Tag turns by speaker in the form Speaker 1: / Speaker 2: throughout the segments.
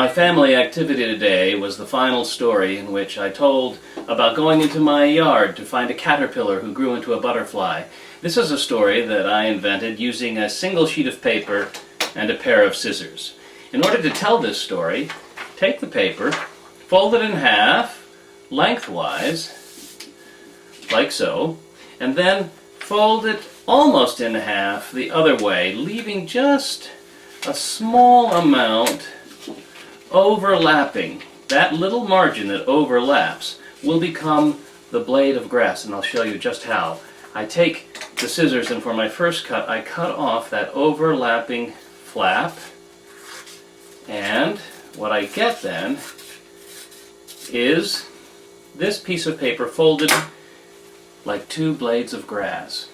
Speaker 1: My family activity today was the final story in which I told about going into my yard to find a caterpillar who grew into a butterfly. This is a story that I invented using a single sheet of paper and a pair of scissors. In order to tell this story, take the paper, fold it in half, lengthwise, like so, and then fold it almost in half the other way, leaving just a small amount overlapping. That little margin that overlaps will become the blade of grass, and I'll show you just how. I take the scissors, and for my first cut I cut off that overlapping flap, and what I get then is this piece of paper folded like two blades of grass.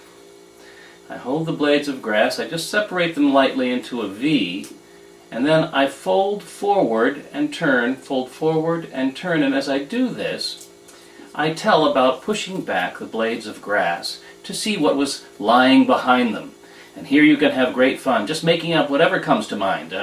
Speaker 1: I hold the blades of grass, I just separate them lightly into a V, and then I fold forward and turn, fold forward and turn, and as I do this, I tell about pushing back the blades of grass to see what was lying behind them. And here you can have great fun, just making up whatever comes to mind.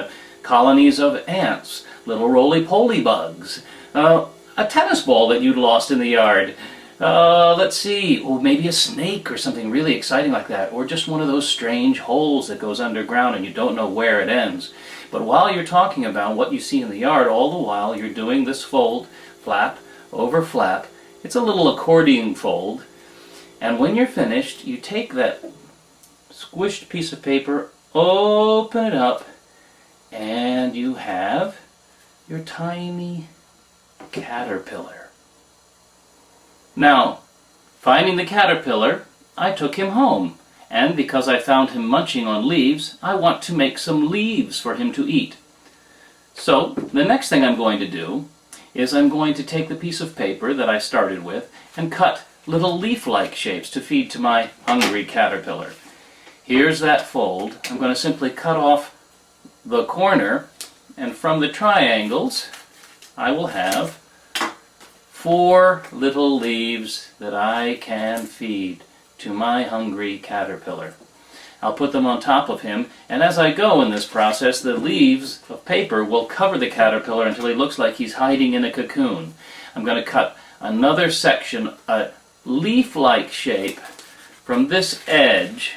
Speaker 1: Colonies of ants, little roly-poly bugs, a tennis ball that you'd lost in the yard, let's see, or maybe a snake or something really exciting like that, or just one of those strange holes that goes underground and you don't know where it ends. But while you're talking about what you see in the yard, all the while you're doing this fold, flap over flap. It's a little accordion fold, and when you're finished, you take that squished piece of paper, open it up, and you have your tiny caterpillar. Now, finding the caterpillar, I took him home, and because I found him munching on leaves, I want to make some leaves for him to eat. So, the next thing I'm going to do is I'm going to take the piece of paper that I started with and cut little leaf-like shapes to feed to my hungry caterpillar. Here's that fold. I'm going to simply cut off the corner, and from the triangles I will have 4 little leaves that I can feed to my hungry caterpillar. I'll put them on top of him, and as I go in this process, the leaves of paper will cover the caterpillar until he looks like he's hiding in a cocoon. I'm going to cut another section, a leaf-like shape, from this edge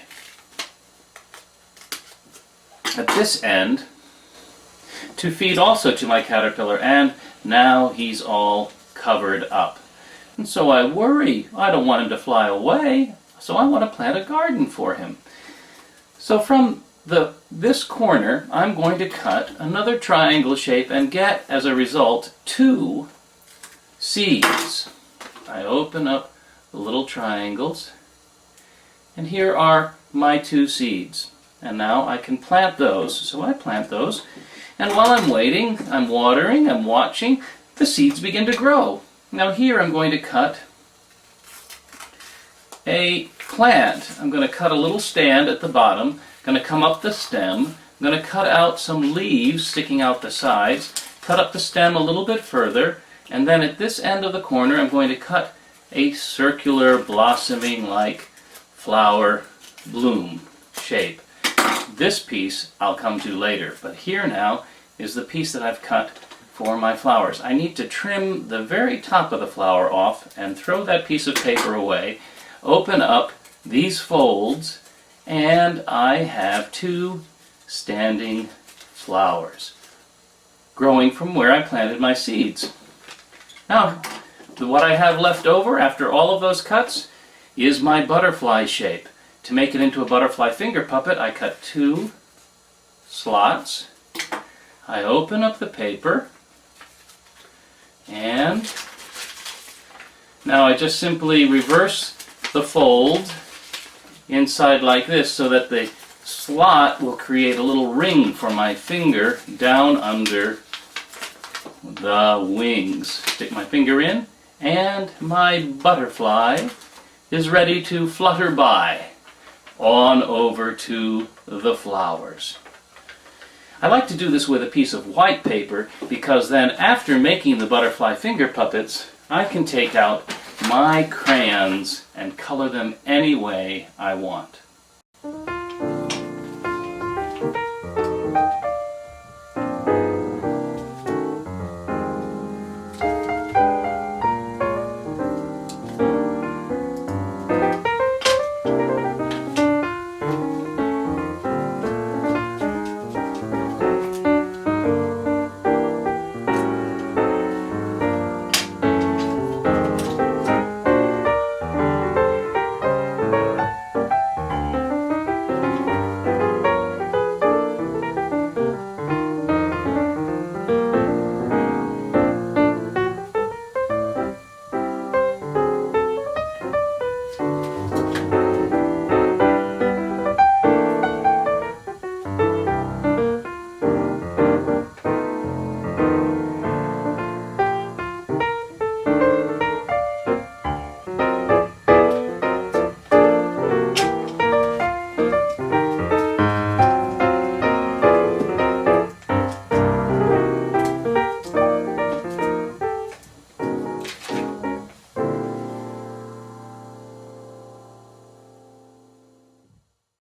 Speaker 1: at this end to feed also to my caterpillar, and now he's all covered up. And so I worry, I don't want him to fly away, so I want to plant a garden for him. So from this corner, I'm going to cut another triangle shape and get, as a result, 2 seeds. I open up the little triangles, and here are my 2 seeds. And now I can plant those. So I plant those, and while I'm waiting, I'm watering, I'm watching, the seeds begin to grow. Now here I'm going to cut a plant. I'm going to cut a little stand at the bottom, going to come up the stem, I'm going to cut out some leaves sticking out the sides, cut up the stem a little bit further, and then at this end of the corner I'm going to cut a circular blossoming like flower bloom shape. This piece I'll come to later, but here now is the piece that I've cut for my flowers. I need to trim the very top of the flower off and throw that piece of paper away, open up these folds, and I have 2 standing flowers growing from where I planted my seeds. Now, what I have left over after all of those cuts is my butterfly shape. To make it into a butterfly finger puppet, I cut 2 slots. I open up the paper, and now I just simply reverse the fold inside like this so that the slot will create a little ring for my finger down under the wings. Stick my finger in, and my butterfly is ready to flutter by on over to the flowers. I like to do this with a piece of white paper because then after making the butterfly finger puppets, I can take out my crayons and color them any way I want.